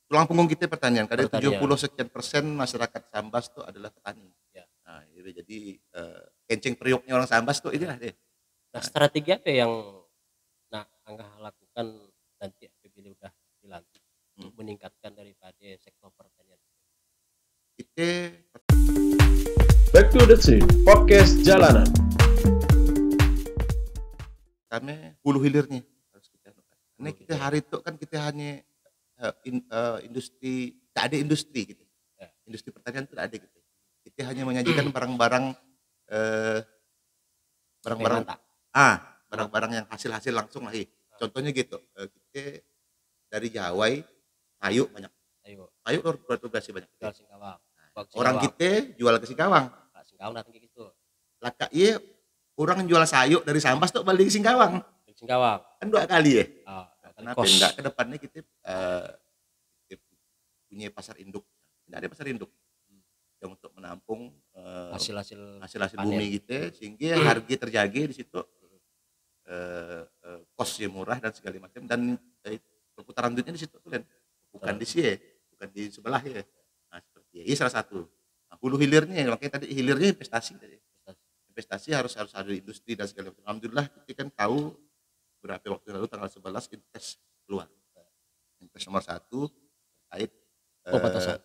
tulang punggung kita pertanian. Karena Pertanian. 70% sekian masyarakat Sambas tuh adalah petani. Ya. Nah, jadi kencing periuknya orang Sambas tuh inilah deh. Nah, Nah, strategi apa yang Angga lakukan nanti apabila udah dilantik hmm. untuk meningkatkan daripada sektor pertanian? Kita Back to the Street, podcast jalanan. kami hulu hilirnya harus kita anukan. Karena Hulu kita hilir. hari itu kan kita hanya industri, tak ada industri gitu. Ya. Industri pertanian itu tidak ada gitu. Kita hanya menyajikan barang-barang eh, Sampai barang-barang mantap. barang-barang yang hasil-hasil langsung lah. Contohnya gitu, kita dari Jawa, kayu banyak. Ayo, Kayu luar biasa banyak. jual Singkawang. Bak Orang Singkawang. kita jual ke Singkawang. Bak Singkawang datang kayak gitu. Laka iya orang jual sayur dari Sambas tuh balik ke Singkawang. Dari Singkawang. Kan 2 kali ya. Ah, Kenapa kos. enggak ke depannya kita punya pasar induk. Tidak ada pasar induk yang untuk menampung Hasil-hasil hasil-hasil panen. bumi kita sehingga harga terjaga di situ, kosnya murah dan segala macam, dan perputaran duitnya di situ tuh kan, bukan di sini, bukan di sebelah ya. Nah, seperti ini salah satu. Nah, hulu hilirnya makanya tadi hilirnya investasi tadi. Investasi harus ada industri dan segala macam. Alhamdulillah kita kan tahu beberapa waktu lalu tanggal 11 invest keluar. Invest nomor 1 terkait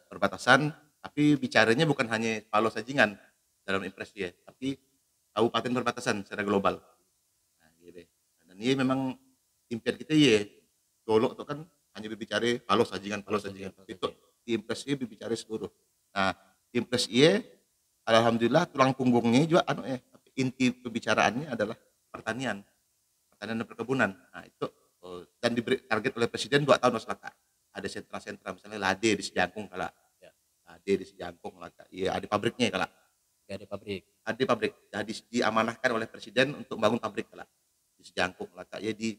perbatasan, tapi bicaranya bukan hanya Palu Sajingan dalam impres ya, tapi kabupaten perbatasan secara global. Nah, gitu. Dan ini memang impian kita ya, dulu tuh kan hanya berbicara Palu Sajingan, itu di impres ini berbicara seluruh. Nah, impres ini alhamdulillah tulang punggungnya juga tapi inti pembicaraannya adalah pertanian dan perkebunan. Nah, itu dan diberi target oleh presiden 2 tahun masyarakat. Ada sentra-sentra misalnya Lade di Sejangkung kala. Ya. Lade di Sejangkung kala. Iya, ada pabriknya kala. Gak ada pabrik. Ada pabrik. Jadi diamanahkan oleh presiden untuk bangun pabrik kala. Di Sejangkung kala. Ya di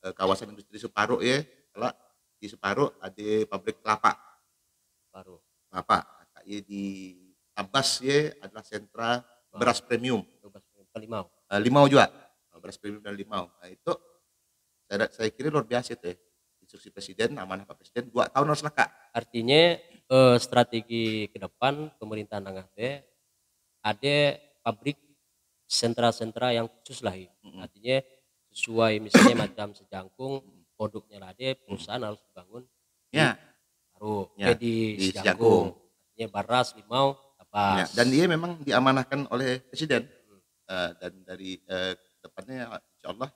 kawasan industri Separuh ya, kala di Separuh ada pabrik kelapa. Baru. Kelapa. Ya di Tabas ya adalah sentra beras premium. Limau. Limau juga. Beras premium dan limau. Nah, itu saya kira luar biasa itu ya. Instruksi presiden, amanah Pak Presiden 2 tahun harus laka. Artinya strategi ke depan pemerintahan Anggape ada pabrik sentra-sentra yang khusus lah. Artinya sesuai misalnya macam Sejangkung produknya lah ada, perusahaan harus dibangun Ya. di Di Sejangkung. Sejangkung. Artinya baras, limau, Ya, tapas. dan dia memang diamanahkan oleh presiden. Dan dari depannya insya Allah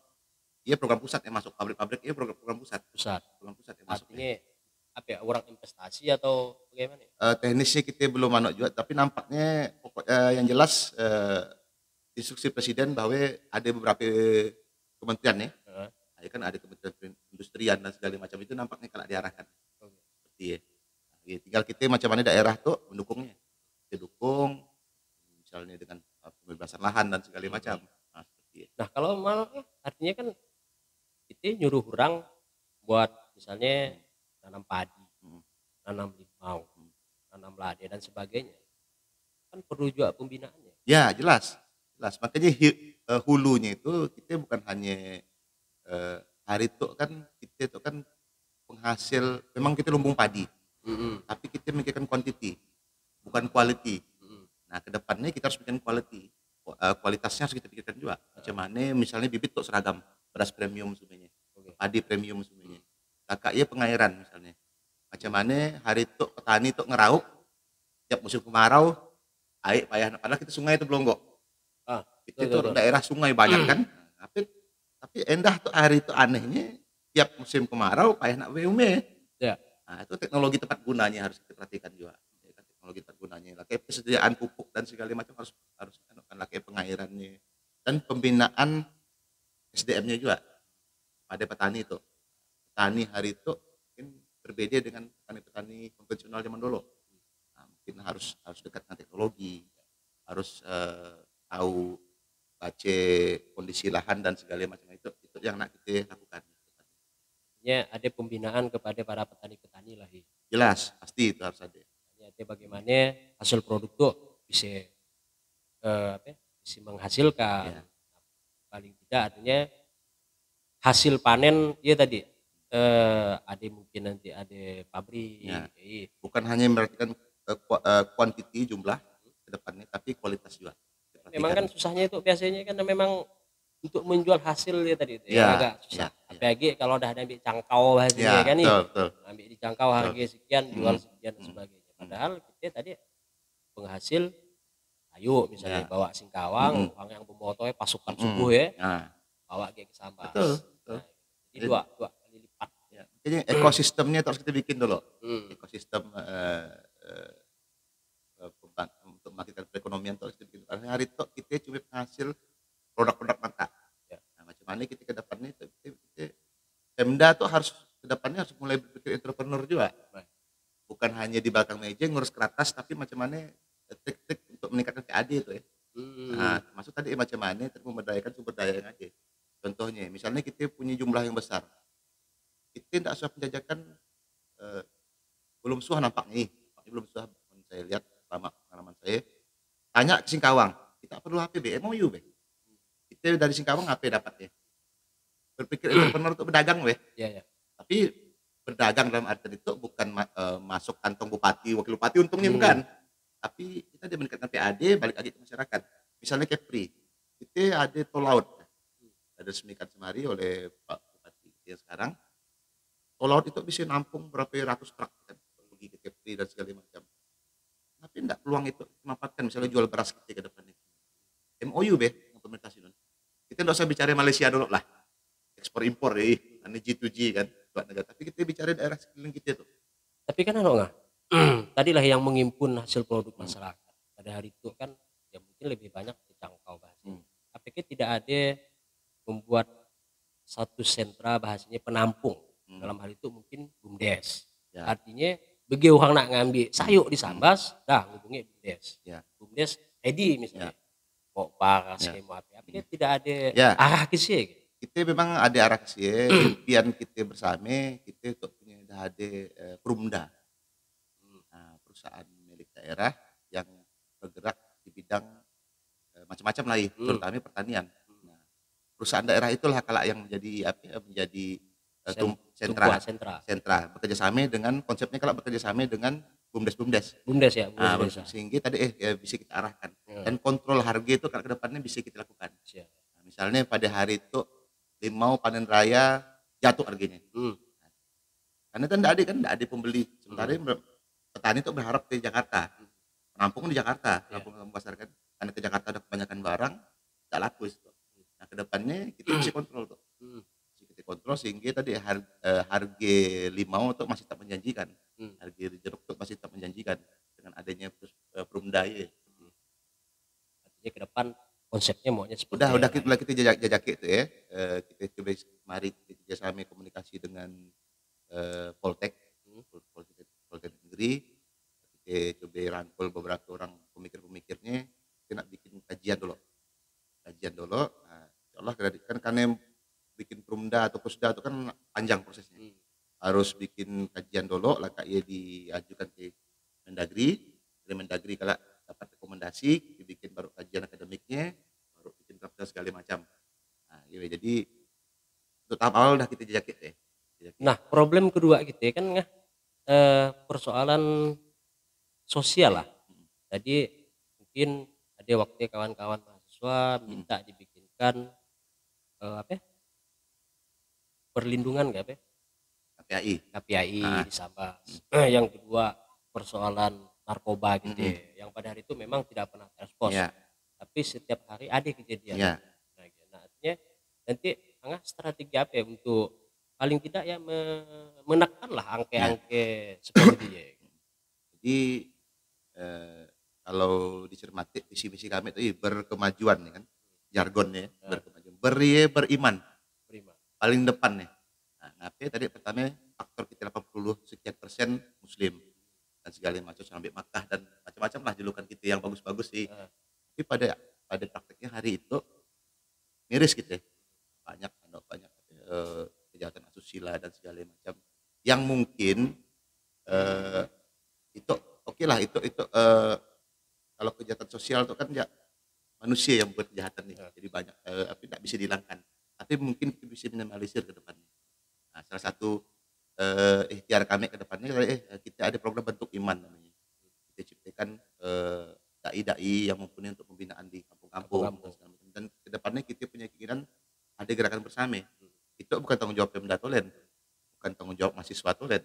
ia program pusat yang masuk, pabrik-pabrik ia program pusat. Program pusat yang masuk. Artinya apa ya, orang investasi atau bagaimana? Teknisnya kita belum manut juga, tapi nampaknya yang jelas instruksi presiden bahwa ada beberapa kementerian ya. Ya kan ada kementerian industrian dan segala macam itu nampaknya kalau diarahkan. Seperti ya. Ya, tinggal kita macam mana daerah tuh mendukungnya. Kita dukung misalnya dengan pembebasan lahan dan segala macam. Nah, seperti itu. Nah, kalau malah artinya kan kita nyuruh orang buat misalnya nanam padi, nanam limau, nanam lada dan sebagainya. Kan perlu juga pembinaannya. Ya, jelas. Jelas. Makanya hulunya itu kita bukan hanya hari itu kan kita itu kan penghasil, memang kita lumbung padi. Tapi kita memikirkan quantity, bukan quality. Nah, kedepannya kita harus bikin quality. Kualitasnya harus kita pikirkan juga. Macam mana misalnya bibit tuh seragam, beras premium semuanya, padi premium semuanya. Kakaknya pengairan misalnya. Macam mana hari itu petani tuh ngerauk, tiap musim kemarau, air payah. Padahal kita sungai itu belum kok. Itu daerah sungai banyak kan. Tapi endah tuh hari itu anehnya, tiap musim kemarau payah nak beume. Ya. Nah, itu teknologi tepat gunanya harus kita perhatikan juga. Teknologi tepat gunanya, kayak persediaan pupuk dan segala macam harus kayak pengairannya dan pembinaan SDM-nya juga pada petani itu. Petani hari itu mungkin berbeda dengan petani-petani konvensional zaman dulu. Nah, mungkin harus dekat dengan teknologi, harus tahu baca kondisi lahan dan segala macam itu yang nak kita lakukan. Ya, ada pembinaan kepada para petani-petani lah. Jelas, pasti itu harus ada. Artinya bagaimana hasil produk tuh bisa bisa menghasilkan. Paling tidak artinya hasil panen ya tadi ada mungkin nanti ada pabrik. Ya. Iya. Bukan hanya memperhatikan quantity jumlah ke depannya, tapi kualitas juga Memang kan diperhatikan. susahnya itu biasanya kan memang untuk menjual hasil ya tadi itu yang Ya, agak ya, susah. ya. Apalagi kalau udah ada ambil cangkau hasilnya Ya, kan nih, betul, betul. ambil dijangkau Betul. harga sekian, jual Mm, sekian dan mm, sebagainya. mm. Padahal kita tadi penghasil, ayo misalnya Ya. bawa Singkawang, Mm, orang yang bermotornya pasukan mm, subuh mm. ya, Nah, bawa ke betul, Sambas. betul. Nah, jadi Jadi, dua kali lipat. ya, makanya ekosistemnya terus kita bikin dulu. Hmm. Ekosistem eh, untuk membangkitkan perekonomian terus kita bikin. Karena hari itu kita cuma penghasil produk-produk mata. Ya. Nah, macam mana kita ke depannya kita Pemda tuh harus ke depannya harus mulai berpikir entrepreneur juga. Baik. Bukan hanya di belakang meja ngurus keratas, tapi macam mana trik-trik untuk meningkatkan PAD itu ya. Nah, Hmm. termasuk tadi macam mana memberdayakan sumber daya yang ada. Contohnya, misalnya kita punya jumlah yang besar, kita tidak usah penjajakan eh, belum suah nampaknya, belum suah saya lihat selama pengalaman saya. Tanya ke Singkawang, kita perlu HPB, MOU be. Kita dari Singkawang HP dapatnya. Berpikir entrepreneur untuk berdagang be. Ya, ya. Tapi berdagang dalam arti itu bukan masuk kantong bupati, wakil bupati untungnya bukan. Tapi kita dia meningkatkan PAD balik lagi ke masyarakat. Misalnya Kepri, kita ada tol laut, diresmikan semari oleh Pak Bupati yang sekarang. Tol laut itu bisa nampung berapa ratus truk kan, pergi ke Kepri dan segala macam. Tapi tidak peluang itu dimanfaatkan, misalnya jual beras kita ke depannya. MOU be, implementasi dulu. Kita tidak usah bicara Malaysia dulu lah, ekspor impor ya, ini G2G kan, buat negara. Tapi kita bicara daerah sekeliling kita tuh. Tapi kan nggak tadilah yang mengimpun hasil produk masyarakat pada hari itu kan ya mungkin lebih banyak terjangkau bahasanya. Apakah tidak ada membuat satu sentra bahasanya penampung dalam hal itu mungkin BUMDes. Ya. Artinya bagi orang nak ngambil sayur di Sambas, dah hubungi BUMDes. Ya. BUMDes edi misalnya. Mau paras Ya. mau apa. Apakah tidak ada Ya. arah ke sini? Kita memang ada arah ke sini, impian kita bersama, kita untuk punya ada Perumda. Nah, perusahaan milik daerah yang bergerak di bidang macam-macam lah, terutama pertanian. Nah, perusahaan daerah itulah kalau yang menjadi apa ya, menjadi sentra bekerja sama dengan konsepnya, kalau bekerja sama dengan BUMDes ya, BUMDes desa. sehingga tadi ya bisa kita arahkan dan Ya. kontrol harga itu kalau ke depannya bisa kita lakukan. Siap. Nah, misalnya pada hari itu limau panen raya jatuh harganya, karena kan tidak ada pembeli, sementara petani itu berharap ke Jakarta, penampung di Jakarta, penampung pasar kan, karena ke Jakarta ada kebanyakan barang tidak laku itu. Nah, ke depannya kita bisa kontrol tuh, kita kontrol sehingga tadi harga limau itu masih tak menjanjikan, harga jeruk itu masih tak menjanjikan dengan adanya Perumda ya. Artinya ke depan konsepnya maunya seperti Udah kita jajak itu ya, kita coba mari kita kerjasama komunikasi dengan Poltek negeri, kita coba rangkul beberapa orang pemikirnya, kita nak bikin kajian dulu. Nah, insyaallah kan karena bikin Perumda atau Pusda itu kan panjang prosesnya. Harus bikin kajian dulu, lah kayak diajukan ke Mendagri, dari Mendagri kalau dapat rekomendasi, dibikin baru kajian akademiknya, baru bikin draft segala macam. Nah, jadi untuk tahap awal udah kita jajak ya. Nah, problem kedua kita kan persoalan sosial lah. Jadi mungkin ada waktu kawan-kawan mahasiswa minta dibikinkan perlindungan nggak KPAI di Sambas. Yang kedua persoalan narkoba gitu ya, yang pada hari itu memang tidak pernah terekspos. Tapi setiap hari ada kejadian. Nah, artinya nanti strategi apa ya untuk paling tidak ya menekan lah angka-angka seperti dia. Jadi kalau dicermati visi-visi kami itu berkemajuan ya kan, jargonnya berkemajuan, beriman paling depan nih. Nah, tadi pertama faktor kita 80% Muslim dan segala macam sampai Makkah dan macam-macam lah julukan kita yang bagus-bagus sih. Tapi pada prakteknya hari itu miris gitu ya, banyak kejahatan asusila dan segala macam yang mungkin itu oke lah, itu kalau kejahatan sosial itu kan ya manusia yang buat kejahatan nih, jadi banyak tapi tidak bisa dihilangkan, tapi mungkin kita bisa minimalisir ke depannya. Nah, salah satu ikhtiar kami ke depannya kita ada program bentuk iman namanya. Kita ciptakan dai-dai yang mumpuni untuk pembinaan di kampung-kampung Kampung-kampung. dan segala macam. Dan ke depannya kita punya keinginan ada gerakan bersama. Itu bukan tanggung jawab Pemda Tolen, bukan tanggung jawab mahasiswa Tolen,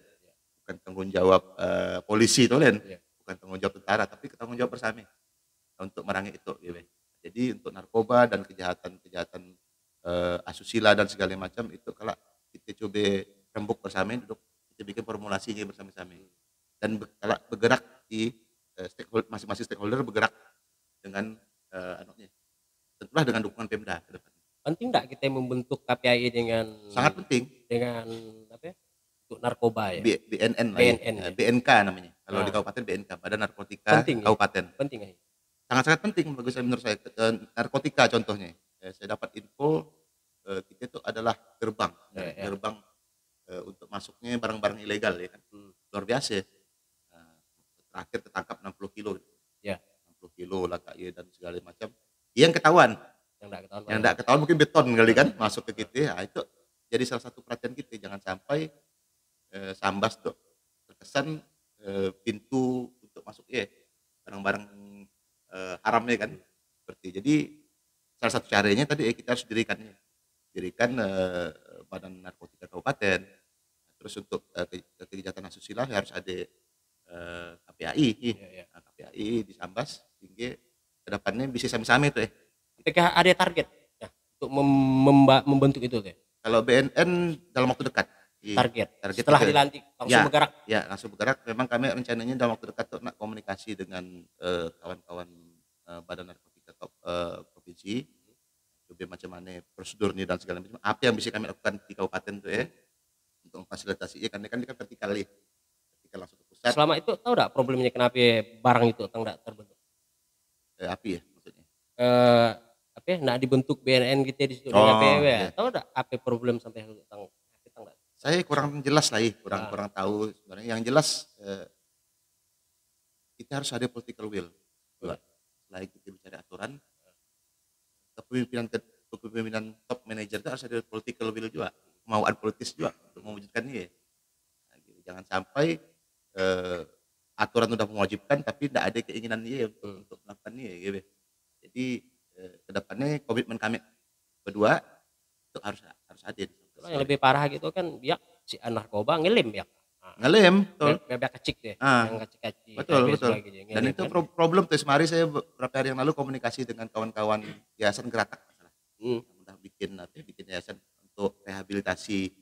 bukan tanggung jawab polisi Tolen, Iya. bukan tanggung jawab tentara, tapi tanggung jawab bersama untuk merangi itu. Gitu. Jadi untuk narkoba dan kejahatan-kejahatan asusila dan segala macam itu kalau kita coba rembuk bersama, duduk kita bikin formulasinya bersama-sama dan kalau bergerak di masing-masing stakeholder bergerak dengan anaknya, tentulah dengan dukungan Pemda ke depan. Penting enggak kita membentuk KPAI dengan Sangat penting. dengan apa ya? Untuk narkoba ya. BNN lah ya. BNN ya. BNK namanya. Kalau Ah. di kabupaten BNK, Badan Narkotika Penting ya? Kabupaten. Penting ya. Sangat-sangat penting menurut saya. Narkotika contohnya. Saya dapat info kita itu adalah gerbang, Ya. gerbang untuk masuknya barang-barang ilegal ya kan. Luar biasa. Terakhir tertangkap 60 kilo. Ya. 60 kilo lah Kak, dan segala macam. Yang ketahuan, Yang enggak ketahuan. yang tidak ketahuan mungkin beton kali kan masuk ke kita. Itu jadi salah satu perhatian kita, jangan sampai Sambas tuh terkesan pintu untuk masuk barang-barang haramnya kan. Seperti jadi salah satu caranya tadi kita harus dirikan Badan Narkotika Kabupaten. Terus untuk kejahatan asusila harus ada KPAI, Ya. Nah, KPAI di Sambas sehingga kedepannya bisa sama-sama itu Apakah ada target ya, untuk membentuk itu ya? Kalau BNN dalam waktu dekat. Target. Target Setelah itu, dilantik langsung ya, bergerak. Ya, langsung bergerak. Memang kami rencananya dalam waktu dekat nak komunikasi dengan kawan-kawan Badan Narkotika Provinsi. Coba macam mana prosedurnya dan segala macam. Apa yang bisa kami lakukan di kabupaten itu untuk memfasilitasi karena kan vertikal langsung ke pusat. Selama itu tahu enggak problemnya kenapa barang itu enggak terbentuk? Api ya maksudnya. Apa ya, enggak dibentuk BNN gitu di situ Oh, PW. iya. Tahu enggak apa problem sampai hutang? Saya kurang jelas lah kurang tahu sebenarnya. Yang jelas kita harus ada political will. Selain kita bicara aturan, kepemimpinan top manager itu harus ada political will juga, kemauan politis juga untuk mewujudkannya. Nah, gitu. Jangan sampai aturan sudah mewajibkan tapi tidak ada keinginan dia untuk melakukannya gitu. Jadi kedepannya komitmen kami berdua itu harus ada. Yang lebih parah gitu kan biak si narkoba ngelem ya. Ngelem, betul. Biak kecik deh. Ah, Yang kecik-kecik. Betul. Gitu, Dan itu problem tuh. Kemarin saya beberapa hari yang lalu komunikasi dengan kawan-kawan Yayasan Geratak yang udah bikin yayasan untuk rehabilitasi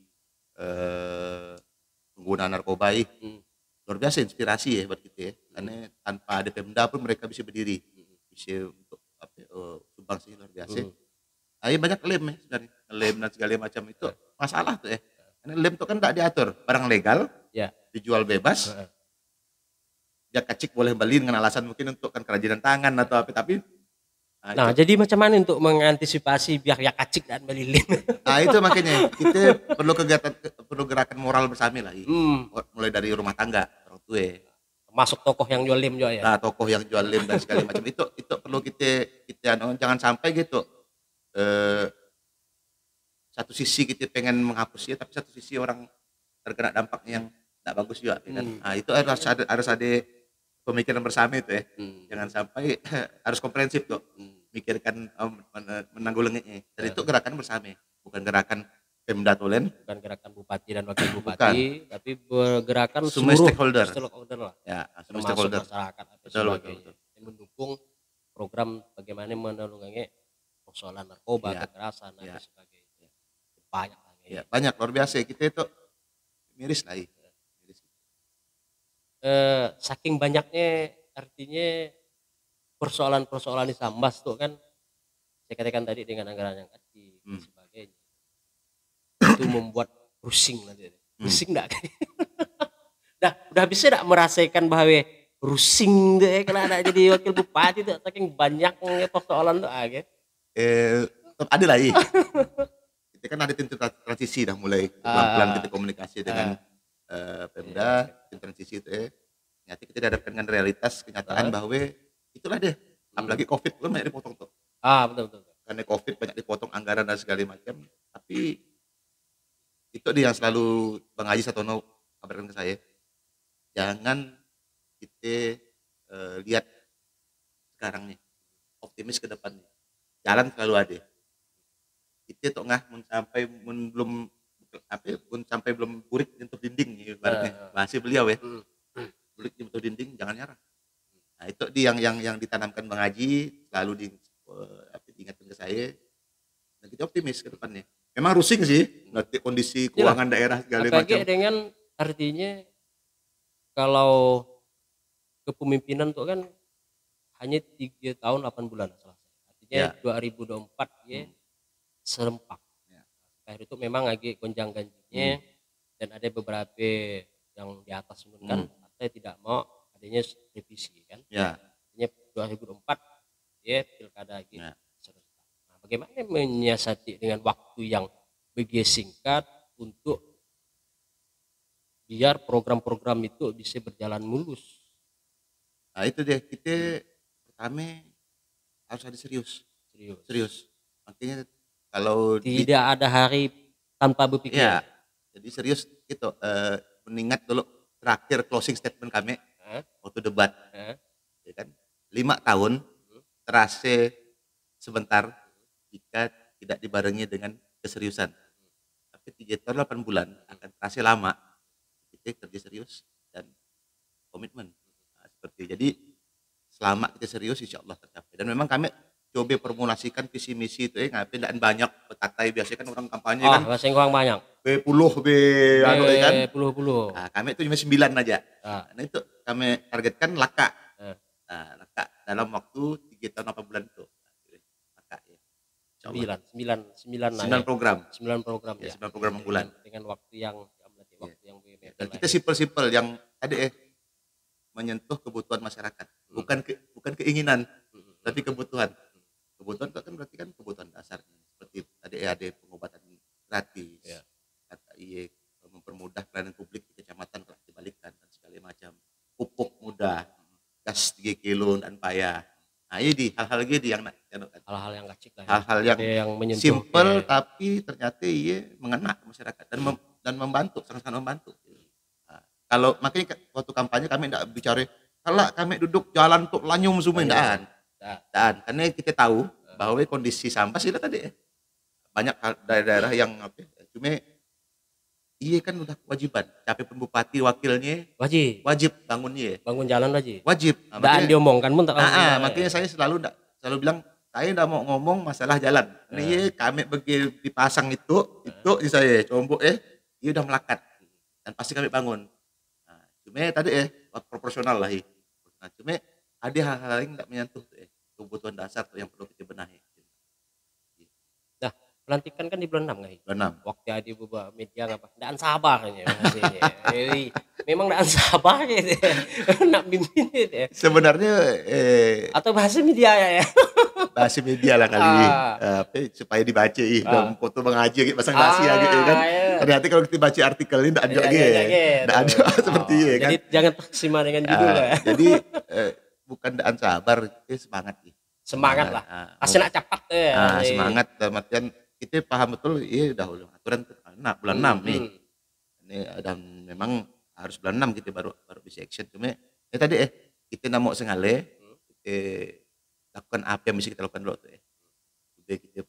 pengguna narkoba. Luar biasa inspirasi buat kita karena tanpa ada Pemda pun mereka bisa berdiri, bisa untuk sumbang sih luar biasa. Banyak lem sebenarnya, lem dan segala macam itu masalah tuh karena lem itu kan tidak diatur, barang legal dijual bebas. Dia kacik boleh beli dengan alasan mungkin untuk kan kerajinan tangan atau apa, tapi jadi macam mana untuk mengantisipasi biar ya kacik dan beli lem? Nah itu makanya kita perlu gerakan moral bersama lah, mulai dari rumah tangga orang tua. Masuk tokoh yang jual lem juga ya. Nah, tokoh yang jual lem dan segala macam itu perlu kita jangan sampai gitu. Satu sisi kita pengen menghapusnya, tapi satu sisi orang terkena dampaknya yang tidak bagus juga. Kan? Nah itu harus ada pemikiran bersama itu Jangan sampai harus komprehensif tuh. Mikirkan menanggulanginya. Dan itu gerakan bersama, bukan gerakan Pemda Tolen, bukan gerakan bupati dan wakil bupati, tapi bergerakan semua stakeholder lah. Ya, semua Termasuk stakeholder. masyarakat atau Betul. yang mendukung program bagaimana menanggulangi persoalan narkoba, kekerasan dan sebagainya. Banyak lagi. Ya, banyak luar biasa kita itu miris lah. Saking banyaknya artinya persoalan-persoalan di Sambas tuh kan saya katakan tadi dengan anggaran yang kecil dan sebagainya itu membuat pusing nanti. Pusing enggak? udah bisa enggak merasakan bahwa pusing deh kalau ada jadi wakil bupati tuh saking banyaknya persoalan tuh tetap ada lah kita kan ada tim transisi dah mulai pelan-pelan kita komunikasi dengan Pemda, tim transisi itu ternyata kita dihadapkan dengan realitas kenyataan bahwa itulah deh, apalagi COVID kan banyak dipotong tuh. Betul. Karena COVID banyak dipotong anggaran dan segala macam, tapi itu dia yang selalu Bang Haji Satono kabarkan ke saya. Jangan kita lihat sekarang nih, optimis ke depan nih. Jalan selalu ada. Kita tok ngah belum burik nyentuh dinding nih ibaratnya. Bahasa beliau ya. Burik nyentuh dinding jangan nyerah. Nah, itu yang ditanamkan Bang Haji selalu diingatkan ke saya. Dan kita optimis ke depannya. Memang rusing sih, nanti kondisi keuangan daerah segala macam. Apalagi dengan artinya kalau kepemimpinan tuh kan hanya 3 tahun 8 bulan selesai. Artinya 2024 ya serempak. Akhir itu memang lagi gonjang ganjingnya dan ada beberapa yang di atas kan partai tidak mau adanya revisi kan. Artinya 2024 ya pilkada lagi. Nah, bagaimana menyiasati dengan waktu yang begitu singkat untuk biar program-program itu bisa berjalan mulus. Nah itu deh, kita pertama harus ada serius. Makanya kalau tidak ada hari tanpa berpikir. Ya, jadi serius gitu. Mengingat dulu terakhir closing statement kami waktu debat, ya kan 5 tahun terasa sebentar jika tidak dibarengi dengan keseriusan. Tapi 3 tahun 8 bulan akan terasa lama. Kita kerja serius dan komitmen. Nah, seperti jadi selama kita serius insya Allah tercapai. Dan memang kami coba formulasikan visi misi itu ngapain dan banyak betatai biasanya kan orang kampanye kan. Bahasa orang banyak. B10 anu kan. B10. Nah, kami itu cuma 9 aja. Nah, itu kami targetkan laka. Nah, laka dalam waktu 3 tahun 8 bulan itu. Laka ya. 9 program. 9 program ya. 9 program bulan. Dengan waktu yang dan kita simpel-simpel yang tadi menyentuh kebutuhan masyarakat. Bukan keinginan, tapi kebutuhan. Kebutuhan itu kan berarti kan kebutuhan dasar. Seperti tadi ada pengobatan gratis. Kata mempermudah pelayanan publik di kecamatan kalau dibalikkan dan segala macam. Pupuk mudah, gas 3 kilo dan payah. Nah, ini hal-hal gini yang hal-hal yang kecil lah. Hal-hal yang simpel tapi ternyata mengena masyarakat dan membantu, sangat-sangat membantu. Nah, kalau makanya waktu kampanye kami tidak bicara kalau kami duduk jalan untuk lanyum semua dan karena kita tahu bahwa kondisi sampah sih tadi banyak daerah-daerah yang cuma kan udah kewajiban capek bupati wakilnya wajib bangun jalan wajib dan diomongkan pun makanya saya selalu bilang saya tidak mau ngomong masalah jalan ini kami bagi dipasang itu di saya combok dia udah melekat dan pasti kami bangun. Nah, cuma tadi proporsional lah nah, cuma ada hal-hal yang tidak menyentuh kebutuhan dasar yang perlu kita benahi. Nah, pelantikan kan di bulan 6 nggak? Bulan 6. Waktu ada beberapa media ngapa? Daan sabar nih memang daan sabar gitu. Nak bimbing gitu. Sebenarnya atau bahasa media ya. Bahasa media lah kali supaya dibaca dalam foto Bang Haji gitu pasang nasi gitu kan. Ternyata kalau kita baca artikel ini tidak ada tidak ada seperti ini kan. Jadi jangan terkesima dengan judul ya. Jadi bukan daan sabar, semangat semangat lah. Asal nak cepat semangat dalam artian kita paham betul udah aturan bulan 6 nih. Ini dan memang harus bulan 6 kita baru bisa action. Cuma tadi kita nak mau sengale kita lakukan apa yang bisa kita lakukan dulu tuh Udah kita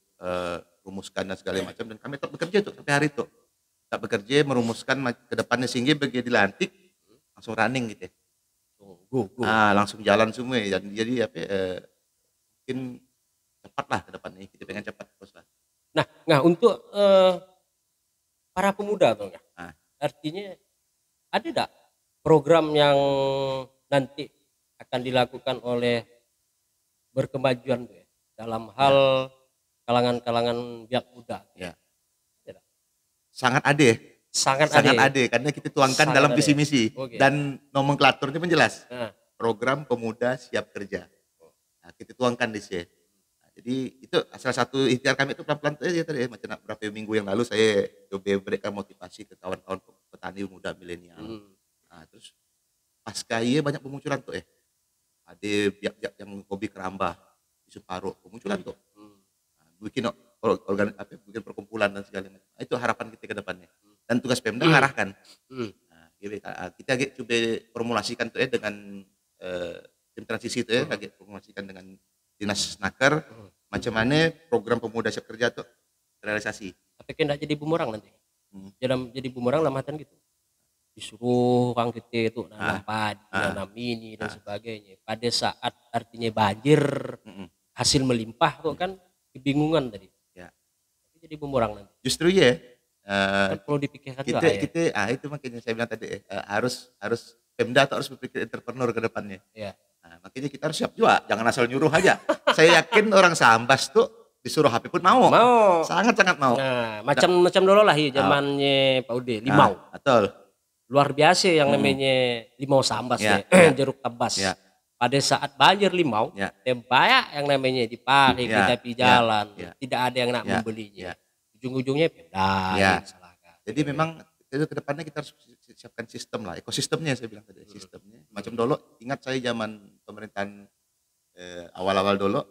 rumuskan dan segala macam dan kami tetap bekerja tuh sampai hari itu. Tak bekerja merumuskan ke depannya sehingga begitu dilantik langsung running gitu. Go. Langsung jalan semua dan jadi mungkin cepat lah ke depannya kita pengen cepat terus lah. Nah untuk para pemuda tuh artinya ada tidak program yang nanti akan dilakukan oleh berkemajuan tuh dalam hal kalangan biak muda sangat ada karena kita tuangkan sangat dalam visi misi dan nomenklaturnya menjelas program pemuda siap kerja. Nah, kita tuangkan di sini. Nah, jadi itu salah satu ikhtiar kami itu pelan-pelan tadi macam beberapa minggu yang lalu saya coba berikan motivasi ke kawan-kawan petani muda milenial. Nah, terus pasca banyak pemunculan tuh ada pihak yang hobi keramba di Separuh pemunculan tuh. Nah, bikin bikin perkumpulan dan segala macam. Itu harapan kita ke depannya. dan tugas Pemda ngarahkan. Hmm. Nah, gitu, kita coba formulasikan tuh ya dengan tim transisi itu ya, lagi formulasikan dengan dinas Snaker macam mana program pemuda siap kerja tuh realisasi. Tapi kan jadi bumerang nanti. Jadi bumerang dalam artian gitu. Disuruh orang kita itu nanam padi, nanam ini dan sebagainya. Pada saat artinya banjir, hasil melimpah tuh kan kebingungan tadi. Ya. Jadi bumerang nanti. Justru ya. Kan perlu dipikirkan juga Itu makanya saya bilang tadi harus Pemda tuh harus berpikir entrepreneur ke depannya. Ya. Nah, makanya kita harus siap juga, jangan asal nyuruh aja. Saya yakin orang Sambas tuh disuruh HP pun mau. Sangat-sangat mau. Nah, macam dulu lah ya zamannya Pak Ude, limau. Betul. Luar biasa yang namanya limau Sambas ya. Jeruk tebas. Ya. Pada saat banjir limau, banyak yang namanya dipakai di tepi jalan, tidak ada yang nak membelinya. Ujung-ujungnya Pemda disalahkan. Jadi memang itu kedepannya kita harus siapkan sistem lah, ekosistemnya saya bilang tadi, sistemnya. Macam dulu, ingat saya zaman pemerintahan awal-awal dulu,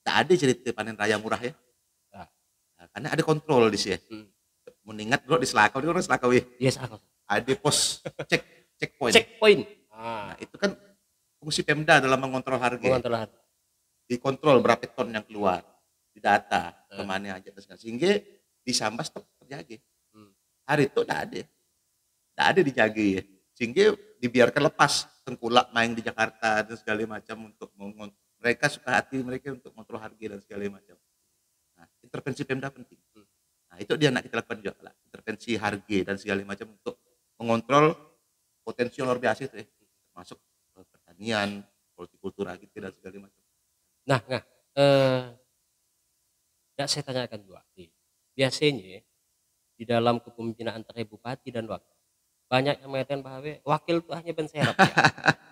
tak ada cerita panen raya murah ya. Nah, karena ada kontrol di sini. Mengingat dulu di Selakau, di orang Selakau ya. Yes, aku. Ada pos checkpoint. Nah, itu kan fungsi Pemda dalam mengontrol harga. Dikontrol berapa ton yang keluar, didata kemana aja, sehingga di Sambas tetap terjaga. Hari itu tidak ada dijaga ya, sehingga dibiarkan lepas tengkulak main di Jakarta dan segala macam untuk mereka suka hati mereka untuk kontrol harga dan segala macam. Nah, intervensi Pemda penting. Nah, itu dia nak kita lakukan juga lah, intervensi harga dan segala macam untuk mengontrol potensi luar biasa itu ya, termasuk pertanian, hortikultura gitu dan segala macam. Nah, saya tanyakan juga, biasanya di dalam kepemimpinan antara bupati dan wakil banyak yang mengatakan bahwa wakil itu hanya penserap ya.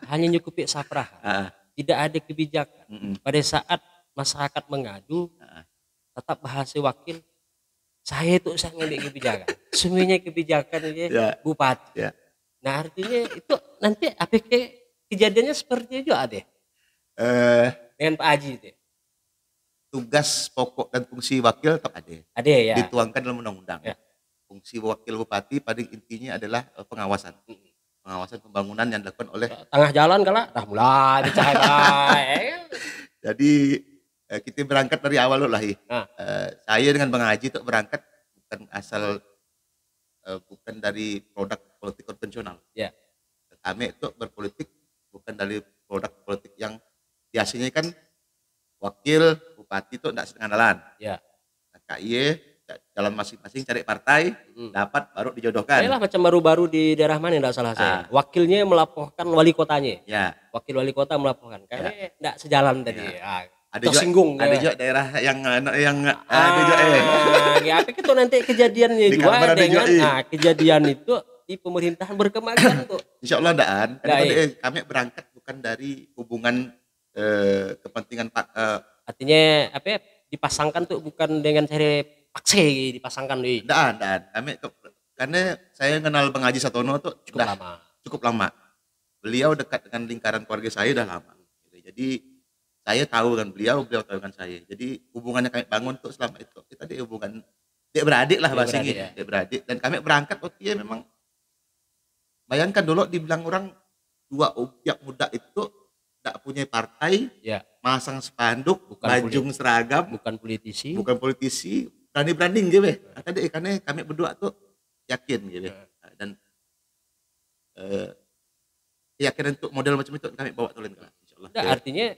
Hanya nyukupi sapraha, tidak ada kebijakan. Pada saat masyarakat mengadu, tetap bahasa wakil, saya itu usah ngambil kebijakan, semuanya kebijakan ini bupati. Nah artinya itu nanti apakah kejadiannya seperti itu ada dengan Pak Haji itu? Tugas pokok dan fungsi wakil tetap ada ya. Dituangkan dalam undang-undang. Fungsi wakil bupati pada intinya adalah pengawasan pembangunan yang dilakukan oleh tengah jalan kalau dah mulai bicara. Jadi kita berangkat dari awal lah ya. Saya dengan Bang Haji itu berangkat bukan asal bukan dari produk politik konvensional. Kami itu berpolitik bukan dari produk politik yang biasanya kan wakil bupati itu tidak setengah jalan. KIE jalan masing-masing cari partai, dapat baru dijodohkan. Inilah macam baru-baru di daerah mana tidak salah saya. Wakilnya melaporkan wali kotanya. Wakil wali kota melaporkan. Karena tidak sejalan tadi. Tersinggung. Ada juga daerah yang ada juga apa itu nanti kejadiannya juga dengan kejadian itu di pemerintahan berkemajuan tuh. Insya Allah ndaan. Kami berangkat bukan dari hubungan kepentingan artinya apa dipasangkan tuh bukan dengan cari paksa dipasangkan nih. Dan kami karena saya kenal Bang Haji Satono tuh cukup lama. Beliau dekat dengan lingkaran keluarga saya udah lama. Jadi saya tahu dengan beliau tahu dengan saya. Jadi hubungannya kami bangun tuh selama itu kita di hubungan dia beradik lah bahasanya. Dia beradik dan kami berangkat memang bayangkan dulu dibilang orang dua objek muda itu tidak punya partai, masang spanduk, baju seragam, bukan politisi, berani gitu tadi karena kami berdua tuh yakin gitu dan yakin untuk model macam itu kami bawa tulen insyaallah. Artinya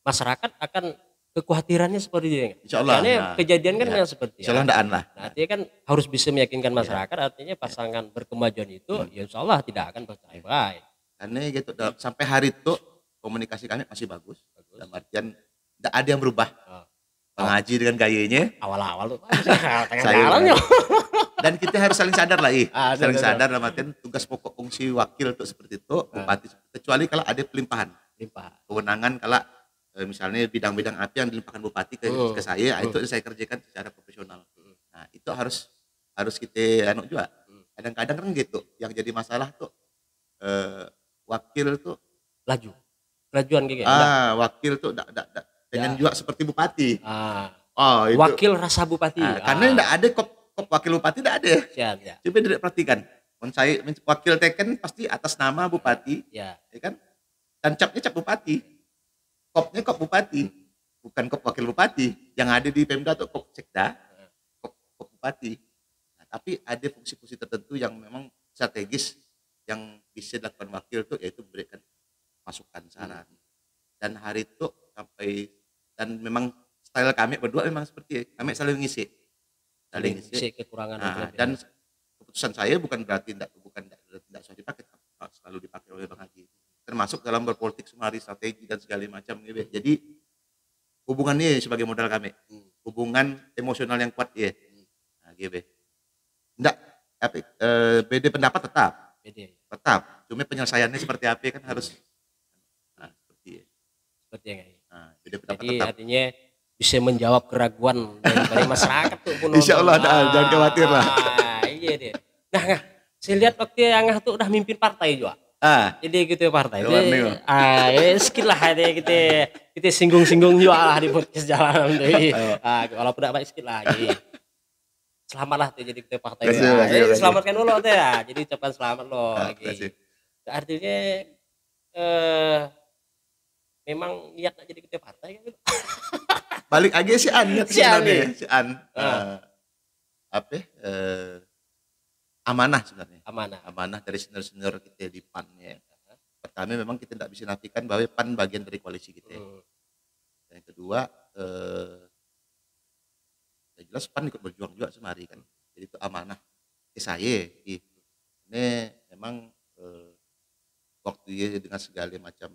masyarakat akan kekhawatirannya seperti itu ya. Insyaallah. Karena kejadian kan yang seperti insyaallah ndaan lah. Nah, artinya kan harus bisa meyakinkan masyarakat artinya pasangan berkemajuan itu ya insyaallah tidak akan bercerai. Karena gitu sampai hari itu komunikasi kami masih bagus. Dalam artian tidak ada yang berubah. Bang Haji dengan gayanya awal-awal tuh dan kita harus saling sadar lah saling sadar dalam artian tugas pokok fungsi wakil itu seperti itu bupati kecuali kalau ada pelimpahan kewenangan kalau misalnya bidang-bidang apa yang dilimpahkan bupati ke saya itu saya kerjakan secara profesional. Nah itu harus kita juga kadang-kadang kan gitu yang jadi masalah tuh wakil tuh lajuan kayak wakil tuh pengen juga seperti bupati. Itu. Wakil rasa bupati. Karena enggak ada kop wakil bupati tidak ada. Siap, ya. Coba tidak perhatikan. Saya wakil teken pasti atas nama bupati, Ya. ya kan? Dan capnya cap bupati, kopnya kop bupati, bukan kop wakil bupati. Yang ada di Pemda tuh kop sekda, kop bupati. Nah, tapi ada fungsi-fungsi tertentu yang memang strategis yang bisa dilakukan wakil tuh, yaitu memberikan masukan, saran. Dan hari itu sampai, dan memang style kami berdua memang seperti kami saling ngisi, Kekurangan dan keputusan saya bukan berarti tidak usah dipakai, selalu dipakai oleh Bang Haji, termasuk dalam berpolitik semari strategi dan segala macam gitu. Jadi hubungannya sebagai modal kami, hubungan emosional yang kuat ya. Nah, gitu. Enggak, tapi beda pendapat tetap, cuma penyelesaiannya seperti apa kan harus seperti yang ini. Beda pendapat Jadi tetap. artinya bisa menjawab keraguan dari masyarakat tuh. Insya Allah, jangan khawatir lah. Iya deh. Nah, saya lihat waktu yang tuh udah mimpin partai juga. Jadi gitu ya partai. Skill lah kita singgung-singgung juga lah di podcast jalanan tuh. Walaupun tidak skill lagi. Selamatlah tuh jadi kita partai. Selamatkan dulu tuh ya. Jadi ucapkan selamat loh lagi. Artinya memang niat jadi ketua partai kan? Balik aja si An sebenarnya. Si An amanah sebenarnya. Amanah dari senior kita di PAN ya. Pertama memang kita tidak bisa nafikan bahwa PAN bagian dari koalisi kita. Yang kedua ya jelas PAN ikut berjuang juga semari kan. Jadi itu amanah ke saya gitu. Ini memang waktu ya dengan segala macam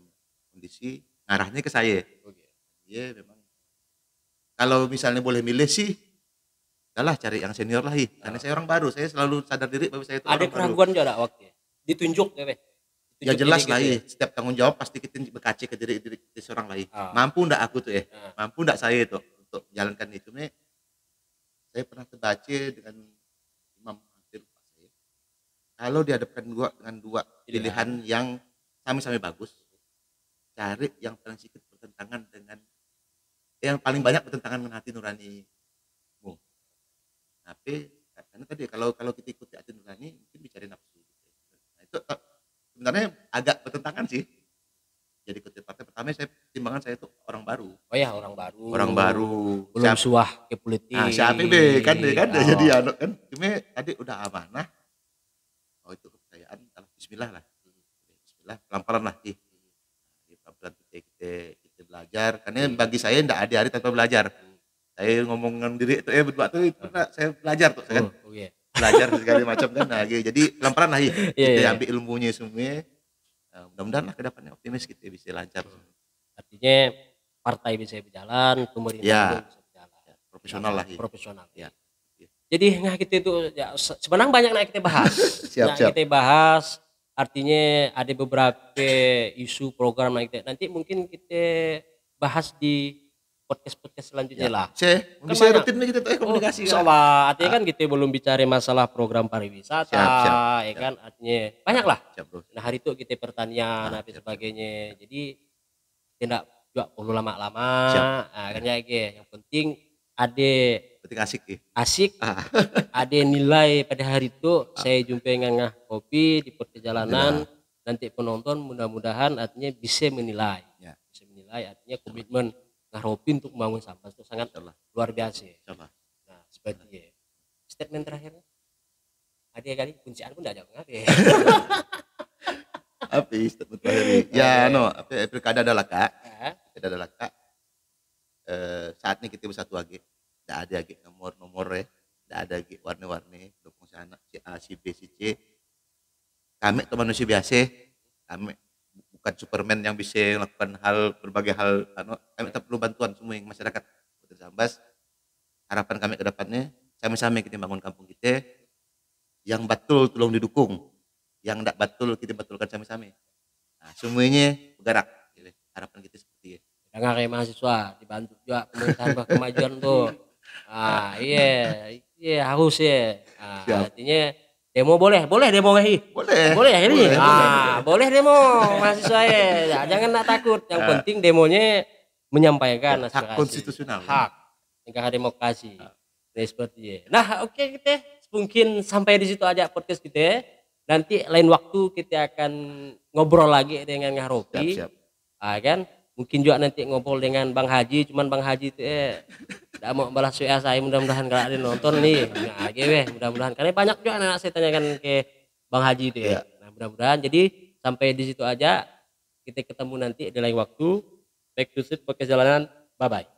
kondisi ngarahnya ke saya. Iya memang. Kalau misalnya boleh milih sih, udahlah cari yang senior lah. Karena saya orang baru, saya selalu sadar diri bahwa saya itu orang baru. Ada keraguan juga waktu ditunjuk ya, Ya jelas lah gitu. Setiap tanggung jawab pasti kita berkaca ke diri seorang lagi. Mampu ndak aku tuh ya? Mampu ndak saya itu untuk menjalankan itu. Saya pernah terbaca dengan Imam Hadir saya. Kalau dihadapkan dengan dua pilihan yang sama-sama bagus, cari yang paling sedikit bertentangan dengan yang paling banyak bertentangan dengan hati nuranimu. Tapi karena tadi kalau kita ikuti hati nurani mungkin bicara nafsu. Nah, itu sebenarnya agak bertentangan sih. Jadi ikut partai pertama timbangan saya itu orang baru. Oh ya orang baru. Belum suah ke politik. Nah, siapa be kan jadi kan cuma tadi udah amanah. Oh itu kepercayaan. Bismillah lah. Bismillah pelan-pelan lah kita belajar karena bagi saya tidak ada hari tanpa belajar. Saya ngomongin diri itu berdua tuh saya belajar tuh kan. Belajar segala macam kan. Nah, jadi pelan-pelan lah kita ambil ilmunya semua. Mudah-mudahan lah ke depannya optimis kita bisa lancar. Artinya partai bisa berjalan, pemerintah bisa berjalan. Profesional lah. Profesional. Ya. Jadi kita itu ya, sebenarnya banyak yang kita bahas. Siap. Kita bahas. Artinya ada beberapa isu program nanti mungkin kita bahas di podcast selanjutnya lah. Bisa rutin kita tuh komunikasi. Soalnya artinya kan kita belum bicara masalah program pariwisata, ya kan artinya banyak lah. Nah hari itu kita pertanian dan sebagainya. Jadi tidak juga perlu lama-lama. Kan ya yang penting ada asik, ada nilai pada hari itu. Saya jumpa ngangah kopi di perjalanan, nanti penonton mudah-mudahan artinya bisa menilai, artinya komitmen ngaropi untuk membangun sampah itu sangat luar biasa. Nah seperti statement terakhirnya, ada kali kuncian pun tidak jauh statement terakhir. Ya pilkada adalah kak, saat ini kita bersatu lagi. Tidak ada lagi nomor ya, tidak ada lagi warna-warni dukung sana si A, si B, si C. Kami itu manusia biasa, kami bukan Superman yang bisa melakukan berbagai hal. Kami tetap perlu bantuan semua yang masyarakat Sambas. Harapan kami ke depannya sama-sama kita bangun kampung kita. Yang betul tolong didukung, yang tidak betul kita betulkan sama-sama. Nah, semuanya bergerak. Harapan kita seperti itu. Dengar ya mahasiswa, dibantu juga pemerintahan kemajuan tuh. Iya harus ya. Artinya demo boleh demo boleh ini. Boleh demo mahasiswa ya. Jangan nak takut. Yang penting demonya menyampaikan aspirasi. Hak konstitusional. Hak negara demokrasi. Nah, seperti itu. Nah, oke kita mungkin sampai di situ aja podcast kita. Nanti lain waktu kita akan ngobrol lagi dengan Ngah Ropi. Siap. Kan? Mungkin juga nanti ngobrol dengan Bang Haji, cuman Bang Haji itu tidak mau balas WA saya, mudah-mudahan kalau ada nonton nih. Nah, mudah-mudahan karena banyak juga anak saya tanyakan ke Bang Haji itu ya. Nah, mudah-mudahan jadi sampai di situ aja. Kita ketemu nanti di lain waktu. Back to Street Podcast Jalanan. Bye bye.